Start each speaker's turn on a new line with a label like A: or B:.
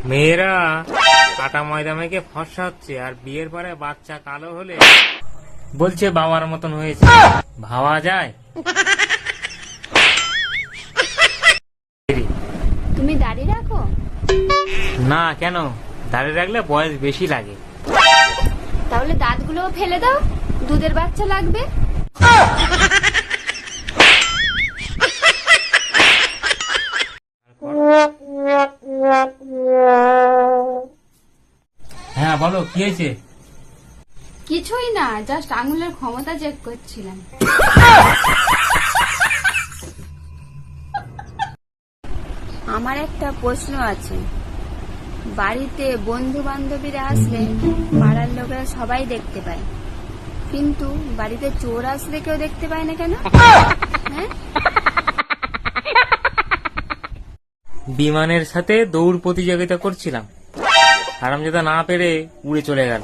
A: মেয়েরা আটা ময়দা মেখে ফর্সা হচ্ছে, আর বিয়ের পরে বাচ্চা কালো হলে বলছে বাবার মতন হয়েছে। ভাবা যায়?
B: তুমি দাড়ি রাখো?
A: না, কেন? দাঁড়িয়ে রাখলে বয়স বেশি লাগে।
B: তাহলে দাঁতগুলো ফেলে দাও, দুধের বাচ্চা লাগবে।
A: হ্যাঁ বলো, কি হয়েছে?
B: কিছুই না, জাস্ট আঙুলের ক্ষমতা চেক করছিলাম। আমার একটা প্রশ্ন আছে। বাড়িতে বন্ধু বান্ধবীরা আসলে পাড়ার লোকেরা সবাই দেখতে পায়, কিন্তু বাড়িতে চোর আসলে কেউ দেখতে পায় না কেন? হ্যাঁ,
A: বিমানের সাথে দৌড় প্রতিযোগিতা করছিলাম, হারামজাদা না পেরে উড়ে চলে গেল।